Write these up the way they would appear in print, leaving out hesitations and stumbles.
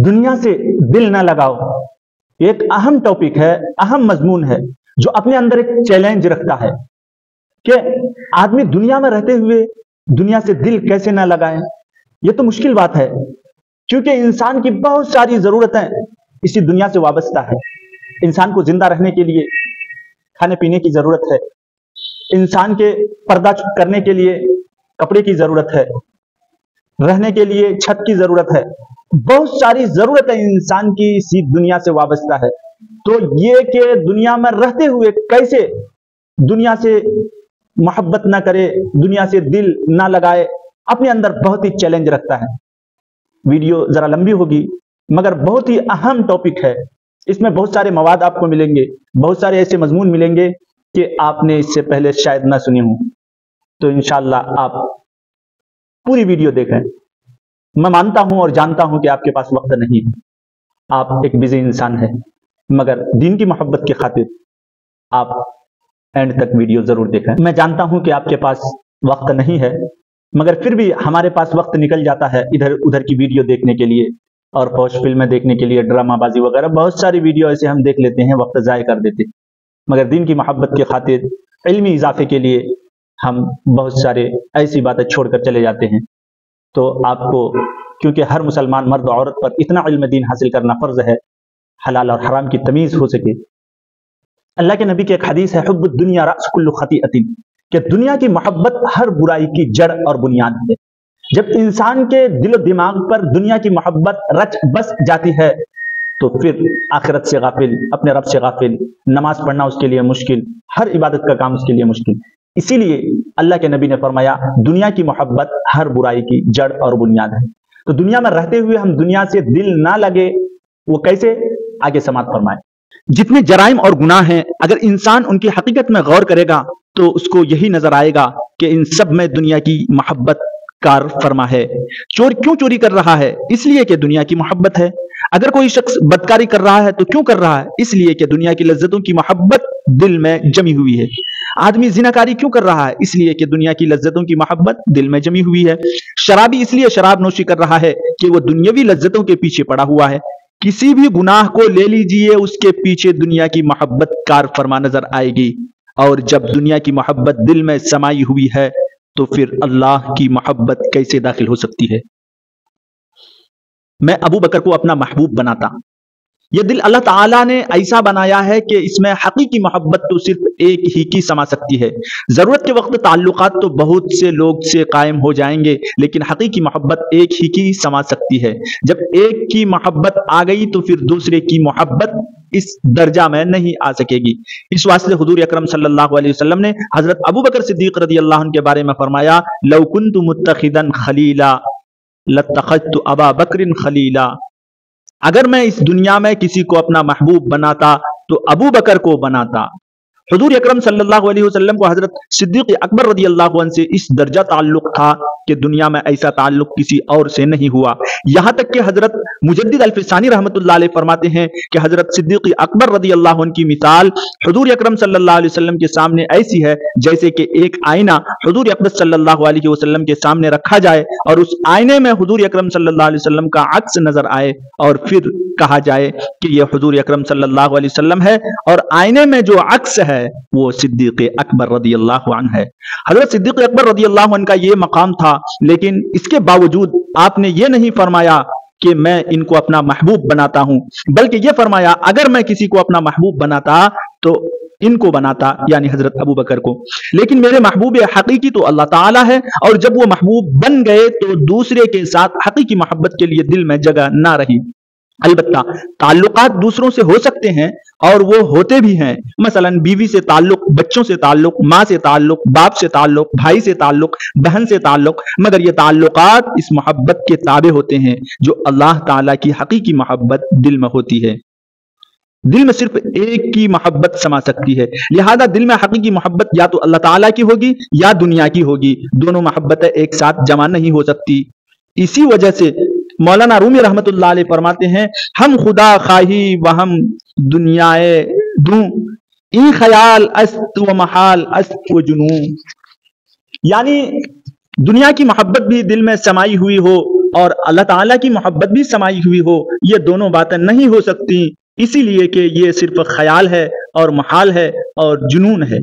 دنیا سے دل نہ لگاؤ ایک اہم ٹاپک ہے، اہم مضمون ہے جو اپنے اندر ایک چیلنج رکھتا ہے کہ آدمی دنیا میں رہتے ہوئے دنیا سے دل کیسے نہ لگائے۔ یہ تو مشکل بات ہے کیونکہ انسان کی بہت ساری ضرورتیں اسی دنیا سے وابستہ ہے۔ انسان کو زندہ رہنے کے لیے کھانے پینے کی ضرورت ہے، انسان کے پردہ کرنے کے لیے کپڑے کی ضرورت ہے، رہنے کے لیے چھت کی ضرورت ہے، بہت ساری ضرورتیں انسان کی اسی دنیا سے وابستہ ہے۔ تو یہ کہ دنیا میں رہتے ہوئے کیسے دنیا سے محبت نہ کرے، دنیا سے دل نہ لگائے، اپنے اندر بہت ہی چیلنج رکھتا ہے۔ ویڈیو ذرا لمبی ہوگی مگر بہت ہی اہم ٹاپک ہے، اس میں بہت سارے مواد آپ کو ملیں گے، بہت سارے ایسے مضمون ملیں گے کہ آپ نے اس سے پہلے شاید نہ سنی ہوں۔ تو انشاءاللہ آپ پوری ویڈیو دیکھیں۔ میں مانتا ہوں اور جانتا ہوں کہ آپ کے پاس وقت نہیں ہے، آپ ایک بزی انسان ہے، مگر دین کی محبت کی خاطر آپ اینڈ تک ویڈیو ضرور دیکھیں۔ میں جانتا ہوں کہ آپ کے پاس وقت نہیں ہے مگر پھر بھی ہمارے پاس وقت نکل جاتا ہے ادھر ادھر کی ویڈیو دیکھنے کے لیے اور فوش فلمیں دیکھنے کے لیے، ڈرامہ بازی وغیرہ بہت ساری ویڈیو ایسے ہم دیکھ لیتے ہیں، وقت ضائع کر دیتے ہیں۔ مگر دین کی محبت کی خاطر علمی اضافے کے لیے ہم بہت سارے ایسی باتیں چھوڑ کر چلے جاتے ہیں۔ تو آپ کو کیونکہ ہر مسلمان مرد و عورت پر اتنا علم دین حاصل کرنا فرض ہے، حلال اور حرام کی تمیز ہو سکے۔ اللہ کے نبی کی ایک حدیث ہے، حب الدنیا رأس کل خطیئۃ، کہ دنیا کی محبت ہر برائی کی جڑ اور بنیاد ہے۔ جب انسان کے دل و دماغ پر دنیا کی محبت رچ بس جاتی ہے تو پھر آخرت سے غافل، اپنے رب سے غافل، نماز پڑھنا اس کے لیے مشکل، ہر عبادت کا کام اس کے لیے مشکل۔ اسی لیے اللہ کے نبی نے فرمایا دنیا کی محبت ہر برائی کی جڑ اور بنیاد ہے۔ تو دنیا میں رہتے ہوئے ہم دنیا سے دل نہ لگے، وہ کیسے؟ آگے سماعت فرمائیں۔ جتنے جرائم اور گناہ ہیں اگر انسان ان کی حقیقت میں غور کرے گا تو اس کو یہی نظر آئے گا کہ ان سب میں دنیا کی محبت کار فرما ہے۔ چور کیوں چوری کر رہا ہے؟ اس لیے کہ دنیا کی محبت ہے۔ اگر کوئی شخص بدکاری کر رہا ہے تو کیوں کر رہا ہے؟ اس لیے کہ دنیا کی لذتوں کی محبت دل میں جمی ہوئی ہے۔ آدمی زناکاری کیوں کر رہا ہے؟ اس لیے کہ دنیا کی لذتوں کی محبت دل میں جمی ہوئی ہے۔ شرابی اس لیے شراب نوشی کر رہا ہے کہ وہ دنیاوی لذتوں کے پیچھے پڑا ہوا ہے۔ کسی بھی گناہ کو لے لیجئے، اس کے پیچھے دنیا کی محبت کار فرما نظر آئے گی، اور جب دنیا کی محبت دل میں سمائی ہوئی ہے تو پھر اللہ کی محبت کیسے داخل ہو سکتی ہے؟ میں ابو بکر کو اپنا محبوب بناتا۔ یہ دل اللہ تعالیٰ نے ایسا بنایا ہے کہ اس میں حقیقی محبت تو صرف ایک ہی کی سما سکتی ہے۔ ضرورت کے وقت تعلقات تو بہت سے لوگ سے قائم ہو جائیں گے لیکن حقیقی محبت ایک ہی کی سما سکتی ہے۔ جب ایک کی محبت آ گئی تو پھر دوسرے کی محبت اس درجہ میں نہیں آ سکے گی۔ اس واسطے حضور اکرم صلی اللہ علیہ وسلم نے حضرت ابو بکر صدیق رضی اللہ عنہ کے بارے میں فرمایا، لو کنت متخذا خلیلا لاتخذت ابا بکر خلیلا، اگر میں اس دنیا میں کسی کو اپنا محبوب بناتا تو ابو بکر کو بناتا۔ حضور اکرم صلی اللہ علیہ وسلم کو حضرت صدیق اکبر رضی اللہ عنہ سے اس درجہ تعلق تھا کہ دنیا میں ایسا تعلق کسی اور سے نہیں ہوا۔ یہاں تک کہ حضرت مجدد الفسانی رحمۃ اللہ علیہ فرماتے ہیں کہ حضرت صدیق اکبر رضی اللہ عنہ کی مثال حضور اکرم صلی اللہ علیہ وسلم کے سامنے ایسی ہے جیسے کہ ایک آئینہ حضور اکرم صلی اللہ علیہ وسلم کے سامنے رکھا جائے اور اس آئینے میں حضور اکرم صلی اللہ علیہ وسلم کا عکس نظر آئے اور پھر کہا جائے کہ یہ حضور اکرم صلی اللہ علیہ وسلم ہے، اور آئینے میں جو عکس ہے وہ صدیق اکبر رضی اللہ عنہ ہے۔ حضرت صدیق اکبر رضی اللہ عنہ کا یہ مقام تھا، لیکن اس کے باوجود آپ نے یہ نہیں فرمایا کہ میں ان کو اپنا محبوب بناتا ہوں، بلکہ یہ فرمایا اگر میں کسی کو اپنا محبوب بناتا تو ان کو بناتا، یعنی حضرت ابو بکر کو، لیکن میرے محبوب حقیقی تو اللہ تعالیٰ ہے، اور جب وہ محبوب بن گئے تو دوسرے کے ساتھ حقیقی محبت کے لیے دل میں جگہ نہ رہی۔ البتہ تعلقات دوسروں سے ہو سکتے ہیں اور وہ ہوتے بھی ہیں، مثلا بیوی سے تعلق، بچوں سے تعلق، ماں سے تعلق، باپ سے تعلق، بھائی سے تعلق، بہن سے تعلق، مگر یہ تعلقات اس محبت کے تابع ہوتے ہیں جو اللہ تعالیٰ کی حقیقی محبت دل میں ہوتی ہے۔ دل میں صرف ایک کی محبت سما سکتی ہے، لہذا دل میں حقیقی محبت یا تو اللہ تعالیٰ کی ہوگی یا دنیا کی ہوگی، دونوں محبتیں ایک ساتھ جمع نہیں ہو سکتی۔ اسی وجہ سے مولانا رومی رحمت اللہ علیہ فرماتے ہیں، ہم خدا خواہی و ہم دنیائے دوں، این خیال است و محال است و جنون، یعنی دنیا کی محبت بھی دل میں سمائی ہوئی ہو اور اللہ تعالیٰ کی محبت بھی سمائی ہوئی ہو، یہ دونوں باتیں نہیں ہو سکتی، اسی لیے کہ یہ صرف خیال ہے اور محال ہے اور جنون ہے۔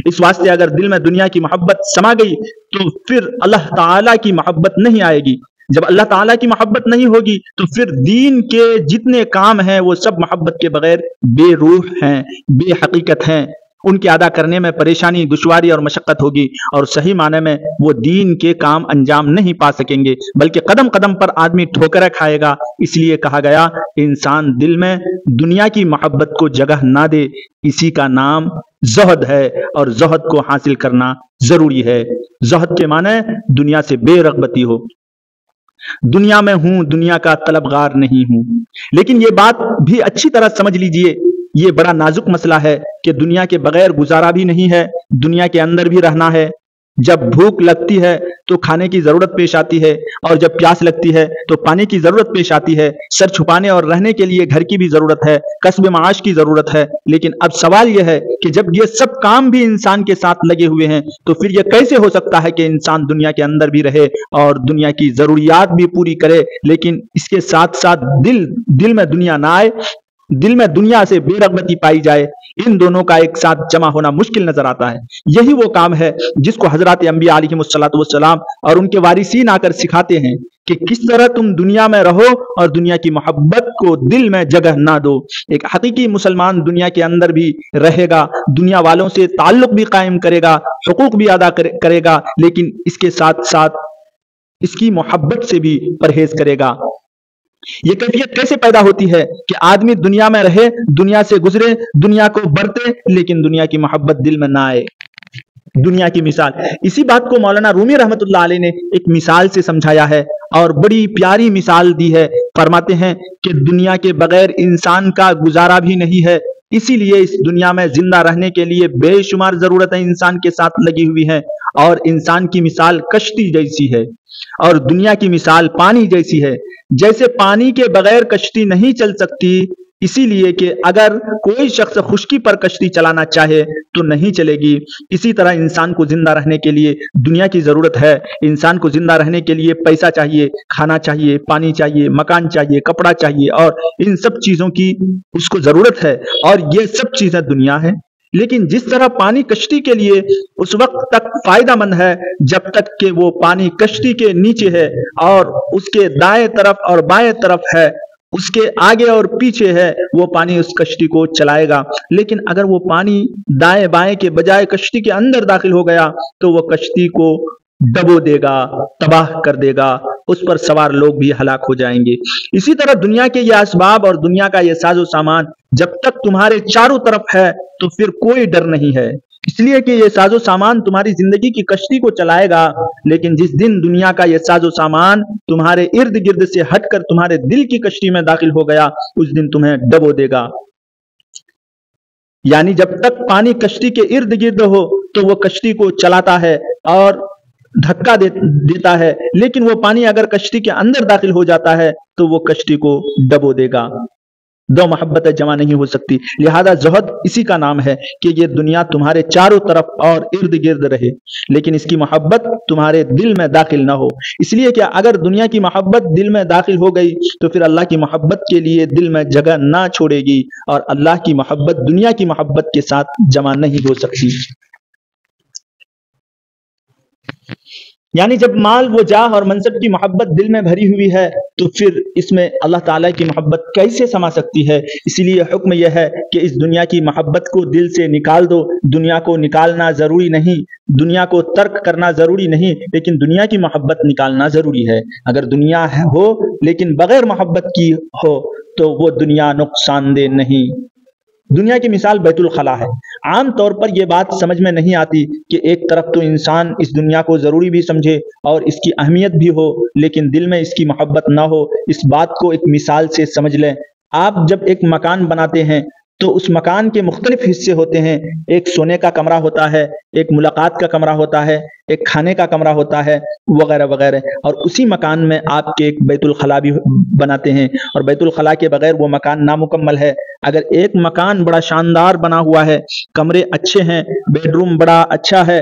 اس واسطے اگر دل میں دنیا کی محبت سما گئی تو پھر اللہ تعالیٰ کی محبت نہیں آئے گی۔ جب اللہ تعالیٰ کی محبت نہیں ہوگی تو پھر دین کے جتنے کام ہیں وہ سب محبت کے بغیر بے روح ہیں، بے حقیقت ہیں، ان کے ادا کرنے میں پریشانی، دشواری اور مشقت ہوگی، اور صحیح معنی میں وہ دین کے کام انجام نہیں پا سکیں گے، بلکہ قدم قدم پر آدمی ٹھوکریں کھائے گا۔ اس لیے کہا گیا انسان دل میں دنیا کی محبت کو جگہ نہ دے، اسی کا نام زہد ہے، اور زہد کو حاصل کرنا ضروری ہے۔ زہد کے معنی دنیا سے بے رغبتی ہو۔ دنیا میں ہوں، دنیا کا طلبگار نہیں ہوں۔ لیکن یہ بات بھی اچھی طرح سمجھ لیجئے، یہ بڑا نازک مسئلہ ہے کہ دنیا کے بغیر گزارا بھی نہیں ہے، دنیا کے اندر بھی رہنا ہے۔ جب بھوک لگتی ہے تو کھانے کی ضرورت پیش آتی ہے، اور جب پیاس لگتی ہے تو پانی کی ضرورت پیش آتی ہے۔ سر چھپانے اور رہنے کے لیے گھر کی بھی ضرورت ہے، کسب معاش کی ضرورت ہے۔ لیکن اب سوال یہ ہے کہ جب یہ سب کام بھی انسان کے ساتھ لگے ہوئے ہیں تو پھر یہ کیسے ہو سکتا ہے کہ انسان دنیا کے اندر بھی رہے اور دنیا کی ضروریات بھی پوری کرے، لیکن اس کے ساتھ ساتھ دل میں دنیا نہ آئے، دل میں دنیا سے بے رغبتی پائی جائے؟ ان دونوں کا ایک ساتھ جمع ہونا مشکل نظر آتا ہے۔ یہی وہ کام ہے جس کو حضرات انبیاء علیہ السلام اور ان کے وارثین آ کر سکھاتے ہیں کہ کس طرح تم دنیا میں رہو اور دنیا کی محبت کو دل میں جگہ نہ دو۔ ایک حقیقی مسلمان دنیا کے اندر بھی رہے گا، دنیا والوں سے تعلق بھی قائم کرے گا، حقوق بھی ادا کرے گا، لیکن اس کے ساتھ ساتھ اس کی محبت سے بھی پرہیز کرے گا۔ یہ کیفیت کیسے پیدا ہوتی ہے کہ آدمی دنیا میں رہے، دنیا سے گزرے، دنیا کو برتے، لیکن دنیا کی محبت دل میں نہ آئے؟ دنیا کی مثال، اسی بات کو مولانا رومی رحمت اللہ علیہ نے ایک مثال سے سمجھایا ہے اور بڑی پیاری مثال دی ہے۔ فرماتے ہیں کہ دنیا کے بغیر انسان کا گزارا بھی نہیں ہے، اسی لیے اس دنیا میں زندہ رہنے کے لیے بے شمار ضرورتیں انسان کے ساتھ لگی ہوئی ہیں، اور انسان کی مثال کشتی جیسی ہے اور دنیا کی مثال پانی جیسی ہے۔ جیسے پانی کے بغیر کشتی نہیں چل سکتی، اسی لیے کہ اگر کوئی شخص خشکی پر کشتی چلانا چاہے تو نہیں چلے گی، اسی طرح انسان کو زندہ رہنے کے لیے دنیا کی ضرورت ہے۔ انسان کو زندہ رہنے کے لیے پیسہ چاہیے، کھانا چاہیے، پانی چاہیے، مکان چاہیے، کپڑا چاہیے، اور ان سب چیزوں کی اس کو ضرورت ہے، اور یہ سب چیزیں دنیا ہے۔ لیکن جس طرح پانی کشتی کے لیے اس وقت تک فائدہ مند ہے جب تک کہ وہ پانی کشتی کے نیچے ہے اور اس کے دائیں طرف اور بائیں طرف ہے، اس کے آگے اور پیچھے ہے، وہ پانی اس کشتی کو چلائے گا۔ لیکن اگر وہ پانی دائیں بائیں کے بجائے کشتی کے اندر داخل ہو گیا تو وہ کشتی کو ڈبو دے گا، تباہ کر دے گا، اس پر سوار لوگ بھی ہلاک ہو جائیں گے۔ اسی طرح دنیا کے یہ اسباب اور دنیا کا یہ ساز و سامان جب تک تمہارے چاروں طرف ہے تو پھر کوئی ڈر نہیں ہے، اس لیے کہ یہ ساز و سامان تمہاری زندگی کی کشتی کو چلائے گا۔ لیکن جس دن دنیا کا یہ ساز و سامان تمہارے ارد گرد سے ہٹ کر تمہارے دل کی کشتی میں داخل ہو گیا، اس دن تمہیں ڈبو دے گا۔ یعنی جب تک پانی کشتی کے ارد گرد ہو تو وہ کشتی کو چلاتا ہے اور دھکا دیتا ہے، لیکن وہ پانی اگر کشتی کے اندر داخل ہو جاتا ہے تو وہ کشتی کو ڈبو دے گا۔ دو محبتیں جمع نہیں ہو سکتی، لہذا زہد اسی کا نام ہے کہ یہ دنیا تمہارے چاروں طرف اور ارد گرد رہے، لیکن اس کی محبت تمہارے دل میں داخل نہ ہو۔ اس لیے کہ اگر دنیا کی محبت دل میں داخل ہو گئی تو پھر اللہ کی محبت کے لیے دل میں جگہ نہ چھوڑے گی، اور اللہ کی محبت دنیا کی محبت کے ساتھ جمع نہیں ہو سکتی۔ یعنی جب مال و جاہ اور منصب کی محبت دل میں بھری ہوئی ہے تو پھر اس میں اللہ تعالیٰ کی محبت کیسے سما سکتی ہے؟ اسی لیے حکم یہ ہے کہ اس دنیا کی محبت کو دل سے نکال دو۔ دنیا کو نکالنا ضروری نہیں، دنیا کو ترک کرنا ضروری نہیں، لیکن دنیا کی محبت نکالنا ضروری ہے۔ اگر دنیا ہو لیکن بغیر محبت کی ہو تو وہ دنیا نقصان دہ نہیں۔ دنیا کی مثال بیت الخلا ہے۔ عام طور پر یہ بات سمجھ میں نہیں آتی کہ ایک طرف تو انسان اس دنیا کو ضروری بھی سمجھے اور اس کی اہمیت بھی ہو، لیکن دل میں اس کی محبت نہ ہو۔ اس بات کو ایک مثال سے سمجھ لیں۔ آپ جب ایک مکان بناتے ہیں تو اس مکان کے مختلف حصے ہوتے ہیں۔ ایک سونے کا کمرہ ہوتا ہے، ایک ملاقات کا کمرہ ہوتا ہے، ایک کھانے کا کمرہ ہوتا ہے، وغیرہ وغیرہ۔ اور اسی مکان میں آپ کے ایک بیت الخلا بھی بناتے ہیں، اور بیت الخلا کے بغیر وہ مکان نامکمل ہے۔ اگر ایک مکان بڑا شاندار بنا ہوا ہے، کمرے اچھے ہیں، بیڈ روم بڑا اچھا ہے،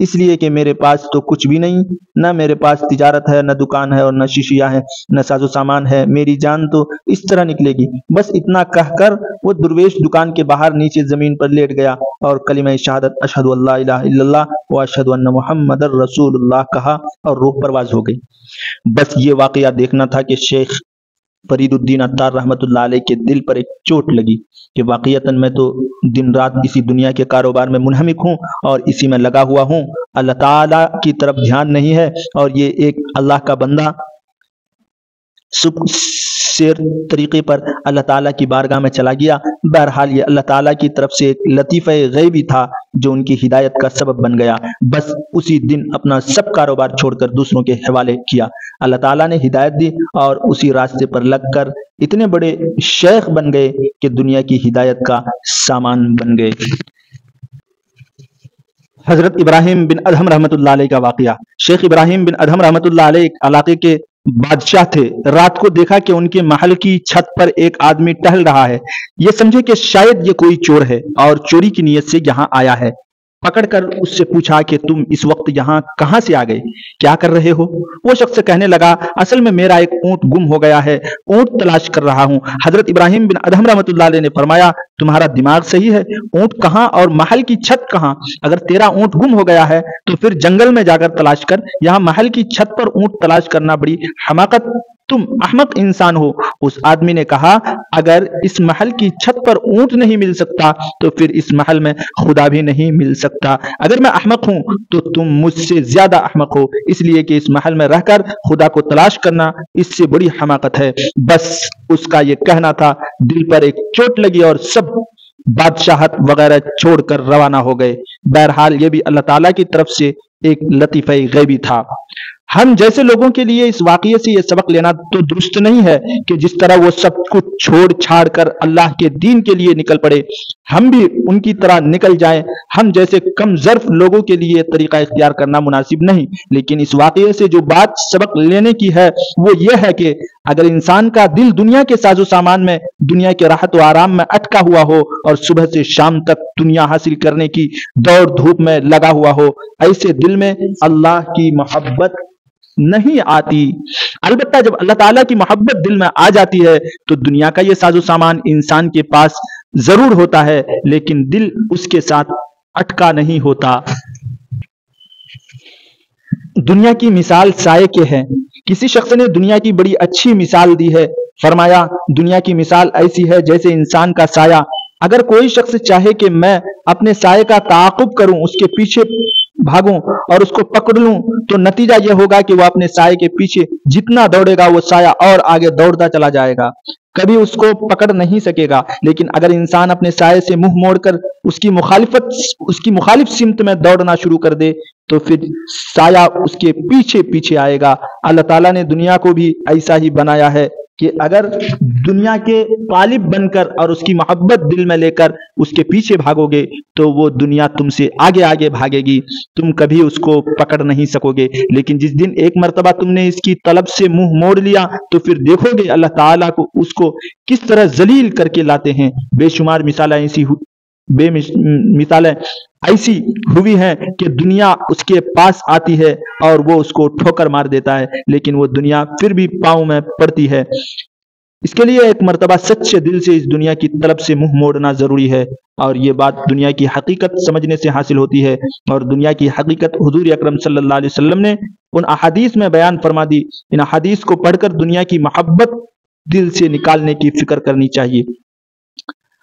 اس لیے کہ میرے پاس تو کچھ بھی نہیں، نہ میرے پاس تجارت ہے، نہ دکان ہے، اور نہ شیشیاں ہیں، نہ ساز و سامان ہے، میری جان تو اس طرح نکلے گی۔ بس اتنا کہہ کر وہ درویش دکان کے باہر نیچے زمین پر لیٹ گیا اور کلمہ شہادت اشہد ان لا الہ الا اللہ و اشہد ان محمد رسول اللہ کہا اور روح پرواز ہو گئی۔ بس یہ واقعہ دیکھنا تھا کہ شیخ فرید الدین عطار رحمۃ اللہ علیہ کے دل پر ایک چوٹ لگی کہ واقعتاً میں تو دن رات اسی دنیا کے کاروبار میں منہمک ہوں اور اسی میں لگا ہوا ہوں، اللہ تعالیٰ کی طرف دھیان نہیں ہے، اور یہ ایک اللہ کا بندہ سیر طریقے پر اللہ تعالیٰ کی بارگاہ میں چلا گیا۔ بہرحال یہ اللہ تعالیٰ کی طرف سے ایک لطیفہ غیبی تھا جو ان کی ہدایت کا سبب بن گیا۔ بس اسی دن اپنا سب کاروبار چھوڑ کر دوسروں کے حوالے کیا، اللہ تعالیٰ نے ہدایت دی اور اسی راستے پر لگ کر اتنے بڑے شیخ بن گئے کہ دنیا کی ہدایت کا سامان بن گئے۔ حضرت ابراہیم بن ادہم رحمۃ اللہ علیہ کا واقعہ۔ شیخ ابراہیم بن ادہم رحمۃ اللہ علیہ ایک علاقے کے بادشاہ تھے۔ رات کو دیکھا کہ ان کے محل کی چھت پر ایک آدمی ٹہل رہا ہے، یہ سمجھے کہ شاید یہ کوئی چور ہے اور چوری کی نیت سے یہاں آیا ہے۔ پکڑ کر اس سے پوچھا کہ تم اس وقت یہاں کہاں سے آ گئے، کیا کر رہے ہو؟ وہ شخص کہنے لگا اصل میں میرا ایک اونٹ گم ہو گیا ہے، اونٹ تلاش کر رہا ہوں۔ حضرت ابراہیم بن ادہم رحمۃ اللہ علیہ نے فرمایا تمہارا دماغ صحیح ہے، اونٹ کہاں اور محل کی چھت کہاں؟ اگر تیرا اونٹ گم ہو گیا ہے تو پھر جنگل میں جا کر تلاش کر، یہاں محل کی چھت پر اونٹ تلاش کرنا بڑی حماقت، تم احمق انسان ہو۔ اس آدمی نے کہا اگر اس محل کی چھت پر اونٹ نہیں مل سکتا تو پھر اس محل میں خدا بھی نہیں مل سکتا۔ اگر میں احمق ہوں تو تم مجھ سے زیادہ احمق ہو، اس لیے کہ اس محل میں رہ کر خدا کو تلاش کرنا اس سے بڑی حماقت ہے۔ بس اس کا یہ کہنا تھا، دل پر ایک چوٹ لگی اور سب بادشاہت وغیرہ چھوڑ کر روانہ ہو گئے۔ بہرحال یہ بھی اللہ تعالیٰ کی طرف سے ایک لطیفہ غیبی تھا۔ ہم جیسے لوگوں کے لیے اس واقعے سے یہ سبق لینا تو درست نہیں ہے کہ جس طرح وہ سب کچھ چھوڑ چھاڑ کر اللہ کے دین کے لیے نکل پڑے، ہم بھی ان کی طرح نکل جائیں۔ ہم جیسے کم ظرف لوگوں کے لیے طریقہ اختیار کرنا مناسب نہیں، لیکن اس واقعے سے جو بات سبق لینے کی ہے وہ یہ ہے کہ اگر انسان کا دل دنیا کے ساز و سامان میں، دنیا کے راحت و آرام میں اٹکا ہوا ہو اور صبح سے شام تک دنیا حاصل کرنے کی دوڑ دھوپ میں لگا ہوا ہو، ایسے دل میں اللہ کی محبت نہیں آتی۔ البتہ جب اللہ تعالیٰ کی محبت دل میں آ جاتی ہے تو دنیا کا یہ ساز و سامان انسان کے پاس ضرور ہوتا ہے، لیکن دل اس کے ساتھ اٹکا نہیں ہوتا۔ دنیا کی مثال سائے کے ہے۔ کسی شخص نے دنیا کی بڑی اچھی مثال دی ہے، فرمایا دنیا کی مثال ایسی ہے جیسے انسان کا سایہ۔ اگر کوئی شخص چاہے کہ میں اپنے سائے کا تعاقب کروں، اس کے پیچھے بھاگوں اور اس کو پکڑ لوں، تو نتیجہ یہ ہوگا کہ وہ اپنے سائے کے پیچھے جتنا دوڑے گا وہ سایہ اور آگے دوڑتا چلا جائے گا، کبھی اس کو پکڑ نہیں سکے گا۔ لیکن اگر انسان اپنے سائے سے منہ موڑ کر اس کی مخالف سمت میں دوڑنا شروع کر دے تو پھر سایہ اس کے پیچھے پیچھے آئے گا۔ اللہ تعالیٰ نے دنیا کو بھی ایسا ہی بنایا ہے کہ اگر دنیا کے طالب بن کر اور اس کی محبت دل میں لے کر اس کے پیچھے بھاگو گے تو وہ دنیا تم سے آگے آگے بھاگے گی، تم کبھی اس کو پکڑ نہیں سکو گے۔ لیکن جس دن ایک مرتبہ تم نے اس کی طلب سے منہ موڑ لیا تو پھر دیکھو گے اللہ تعالیٰ کو اس کو کس طرح ذلیل کر کے لاتے ہیں۔ بے شمار مثالیں ایسی ہوئی ہیں کہ دنیا اس کے پاس آتی ہے اور وہ اس کو ٹھوکر مار دیتا ہے، لیکن وہ دنیا پھر بھی پاؤں میں پڑتی ہے۔ اس کے لیے ایک مرتبہ سچے دل سے اس دنیا کی طلب سے منہ موڑنا ضروری ہے، اور یہ بات دنیا کی حقیقت سمجھنے سے حاصل ہوتی ہے، اور دنیا کی حقیقت حضور اکرم صلی اللہ علیہ وسلم نے ان احادیث میں بیان فرما دی۔ ان احادیث کو پڑھ کر دنیا کی محبت دل سے نکالنے کی فکر کرنی چاہیے۔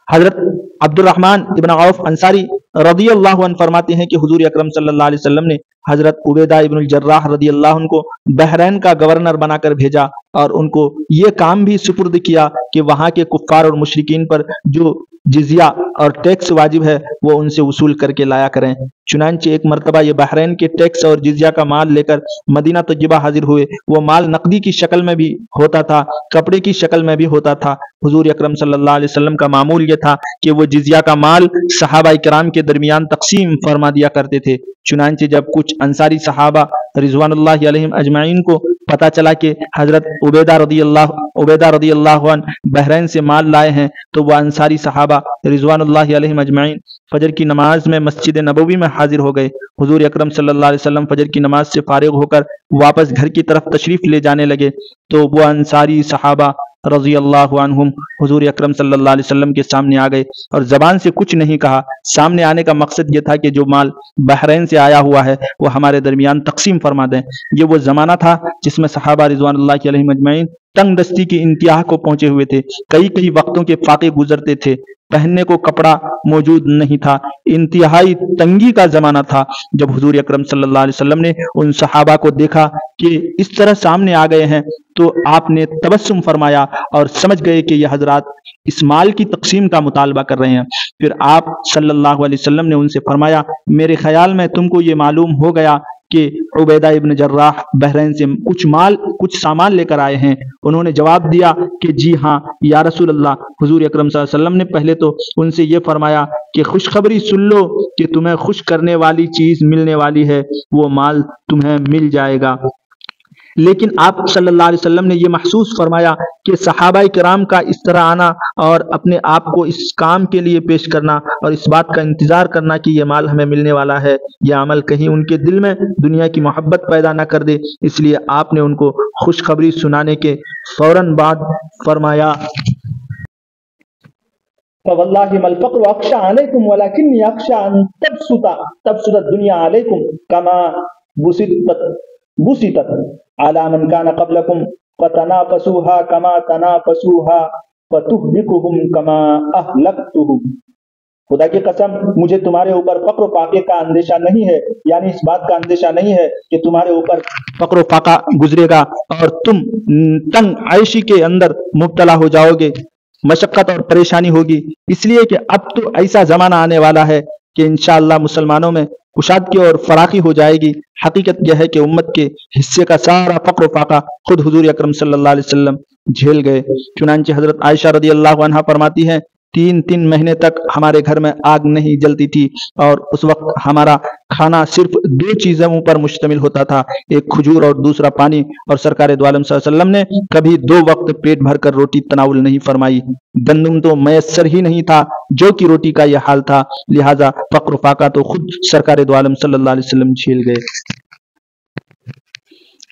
حضرت عبد الرحمن ابن عوف انصاری رضی اللہ عنہ فرماتے ہیں کہ حضور اکرم صلی اللہ علیہ وسلم نے حضرت عبیدہ ابن الجراح رضی اللہ عنہ کو بحرین کا گورنر بنا کر بھیجا اور ان کو یہ کام بھی سپرد کیا کہ وہاں کے کفار اور مشرکین پر جو جزیہ اور ٹیکس واجب ہے وہ ان سے وصول کر کے لایا کریں۔ چنانچہ ایک مرتبہ یہ بحرین کے ٹیکس اور جزیہ کا مال لے کر مدینہ طیبہ حاضر ہوئے۔ وہ مال نقدی کی شکل میں بھی ہوتا تھا، کپڑے کی شکل میں بھی ہوتا تھا۔ حضور اکرم صلی اللہ علیہ وسلم کا معمول یہ تھا کہ وہ جزیہ کا مال صحابہ کرام کے درمیان تقسیم فرما دیا کرتے تھے۔ چنانچہ جب کچھ انصاری صحابہ رضوان اللہ علیہم اجمعین کو پتہ چلا کہ حضرت عبیدہ رضی اللہ عبیدہ رضی اللہ عنہ بحرین سے مال لائے ہیں تو وہ انصاری صحابہ رضوان اللہ علیہم اجمعین فجر کی نماز میں مسجد نبوی میں حاضر ہو گئے۔ حضور اکرم صلی اللہ علیہ وسلم فجر کی نماز سے فارغ ہو کر واپس گھر کی طرف تشریف لے جانے لگے تو وہ انصاری صحابہ رضی اللہ عنہم حضور اکرم صلی اللہ علیہ وسلم کے سامنے آ گئے اور زبان سے کچھ نہیں کہا۔ سامنے آنے کا مقصد یہ تھا کہ جو مال بحرین سے آیا ہوا ہے وہ ہمارے درمیان تقسیم فرما دیں۔ یہ وہ زمانہ تھا جس میں صحابہ رضوان اللہ علیہم اجمعین تنگ دستی کی انتہا کو پہنچے ہوئے تھے، کئی وقتوں کے فاقے گزرتے تھے، پہننے کو کپڑا موجود نہیں تھا، انتہائی تنگی کا زمانہ تھا۔ جب حضور اکرم صلی اللہ علیہ وسلم نے ان صحابہ کو دیکھا کہ اس طرح سامنے آ گئے ہیں تو آپ نے تبسم فرمایا اور سمجھ گئے کہ یہ حضرات اس مال کی تقسیم کا مطالبہ کر رہے ہیں۔ پھر آپ صلی اللہ علیہ وسلم نے ان سے فرمایا، میرے خیال میں تم کو یہ معلوم ہو گیا کہ عبیدہ ابن جراح بحرین سے کچھ سامان لے کر آئے ہیں۔ انہوں نے جواب دیا کہ جی ہاں یا رسول اللہ۔ حضور اکرم صلی اللہ علیہ وسلم نے پہلے تو ان سے یہ فرمایا کہ خوشخبری سن لو کہ تمہیں خوش کرنے والی چیز ملنے والی ہے، وہ مال تمہیں مل جائے گا۔ لیکن آپ صلی اللہ علیہ وسلم نے یہ محسوس فرمایا کہ صحابہ کرام کا اس طرح آنا اور اپنے آپ کو اس کام کے لیے پیش کرنا اور اس بات کا انتظار کرنا کہ یہ مال ہمیں ملنے والا ہے، یہ عمل کہیں ان کے دل میں دنیا کی محبت پیدا نہ کر دے، اس لیے آپ نے ان کو خوشخبری سنانے کے فوراً بعد فرمایا، فواللہ ما الفقر اخشى علیکم ولکنی اخشى ان تبسط الدنیا علیکم کما بسطت على من كان قبلكم فتنافسوها كما تنافسوها فتهلكهم كما اهلكتهم۔ خدا کی قسم مجھے تمہارے اوپر فقر و فاقے کا اندیشہ نہیں ہے، یعنی اس بات کا اندیشہ نہیں ہے کہ تمہارے اوپر فقر و فاقہ گزرے گا اور تم تنگ عیشی کے اندر مبتلا ہو جاؤ گے، مشقت اور پریشانی ہوگی، اس لیے کہ اب تو ایسا زمانہ آنے والا ہے کہ انشاءاللہ مسلمانوں میں کشادگی اور فراخی ہو جائے گی۔ حقیقت یہ ہے کہ امت کے حصے کا سارا فقر و فاقہ خود حضور اکرم صلی اللہ علیہ وسلم جھیل گئے۔ چنانچہ حضرت عائشہ رضی اللہ عنہا فرماتی ہیں، 3 مہینے تک ہمارے گھر میں آگ نہیں جلتی تھی اور اس وقت ہمارا کھانا صرف 2 چیزوں پر مشتمل ہوتا تھا، ایک کھجور اور دوسرا پانی، اور سرکار دو عالم صلی اللہ علیہ وسلم نے کبھی 2 وقت پیٹ بھر کر روٹی تناول نہیں فرمائی۔ گندم تو میسر ہی نہیں تھا، جو کی روٹی کا یہ حال تھا، لہذا فقر و فاقہ تو خود سرکار دو عالم صلی اللہ علیہ وسلم جھیل گئے۔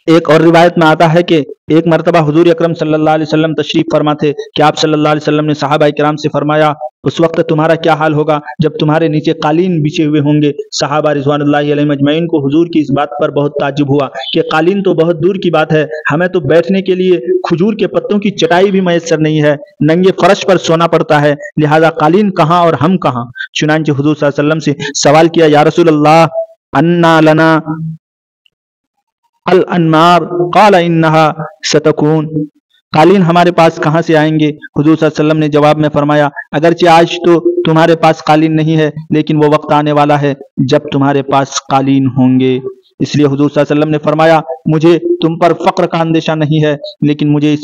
ایک اور روایت میں آتا ہے کہ ایک مرتبہ حضور اکرم صلی اللہ علیہ وسلم تشریف فرما تھے کہ آپ صلی اللہ علیہ وسلم نے صحابہ کرام سے فرمایا، اس وقت تمہارا کیا حال ہوگا جب تمہارے نیچے قالین بچھے ہوئے ہوں گے۔ صحابہ رضوان اللہ علیہم اجمعین کو حضور کی اس بات پر بہت تعجب ہوا کہ قالین تو بہت دور کی بات ہے، ہمیں تو بیٹھنے کے لیے کھجور کے پتوں کی چٹائی بھی میسر نہیں ہے، ننگے فرش پر سونا پڑتا ہے، لہذا قالین کہاں اور ہم کہاں۔ چنانچہ حضور صلی اللہ علیہ وسلم سے سوال کیا، یا رسول اللہ انا لنا الانمار قال انها ستكون، قالین ہمارے پاس کہاں سے آئیں گے؟ حضور صلی اللہ علیہ وسلم نے جواب میں فرمایا، اگرچہ آج تو تمہارے پاس قالین نہیں ہے، لیکن وہ وقت آنے والا ہے جب تمہارے پاس قالین ہوں گے۔ اس لیے حضور صلی اللہ علیہ وسلم نے فرمایا، مجھے تم پر فقر کا اندیشہ نہیں ہے، لیکن مجھے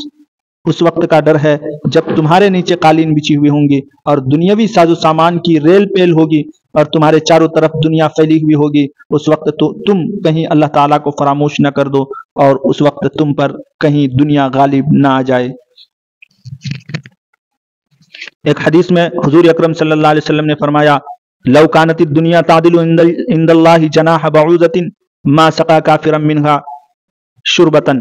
اس وقت کا ڈر ہے جب تمہارے نیچے قالین بچھی ہوئی ہوں گی اور دنیاوی ساز و سامان کی ریل پیل ہوگی اور تمہارے چاروں طرف دنیا پھیلی ہوئی ہوگی، اس وقت تو تم کہیں اللہ تعالیٰ کو فراموش نہ کر دو اور اس وقت تم پر کہیں دنیا غالب نہ آ جائے۔ ایک حدیث میں حضور اکرم صلی اللہ علیہ وسلم نے فرمایا، لو کانت الدنیا تعدل عند اللہ جناح بعوضۃ ما سقى کافرا منها شربتن،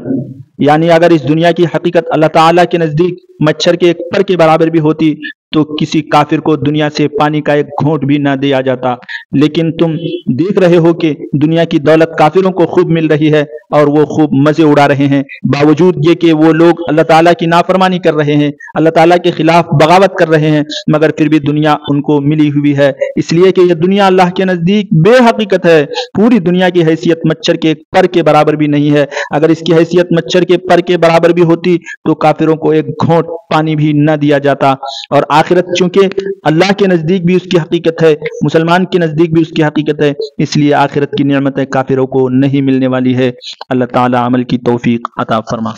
یعنی اگر اس دنیا کی حقیقت اللہ تعالیٰ کے نزدیک مچھر کے ایک پر کے برابر بھی ہوتی تو کسی کافر کو دنیا سے پانی کا ایک گھونٹ بھی نہ دیا جاتا، لیکن تم دیکھ رہے ہو کہ دنیا کی دولت کافروں کو خوب مل رہی ہے اور وہ خوب مزے اڑا رہے ہیں، باوجود یہ کہ وہ لوگ اللہ تعالیٰ کی نافرمانی کر رہے ہیں، اللہ تعالیٰ کے خلاف بغاوت کر رہے ہیں، مگر پھر بھی دنیا ان کو ملی ہوئی ہے، اس لیے کہ یہ دنیا اللہ کے نزدیک بے حقیقت ہے۔ پوری دنیا کی حیثیت مچھر کے ایک پر کے برابر بھی نہیں ہے، اگر اس کی حیثیت مچھر کے پر کے برابر بھی ہوتی تو کافروں کو ایک گھونٹ پانی بھی نہ دیا جاتا۔ اور آخرت چونکہ اللہ کے نزدیک بھی اس کی حقیقت ہے، مسلمان کے نزدیک بھی اس کی حقیقت ہے، اس لیے آخرت کی نعمتیں کافروں کو نہیں ملنے والی ہے۔ اللہ تعالی عمل کی توفیق عطا فرما۔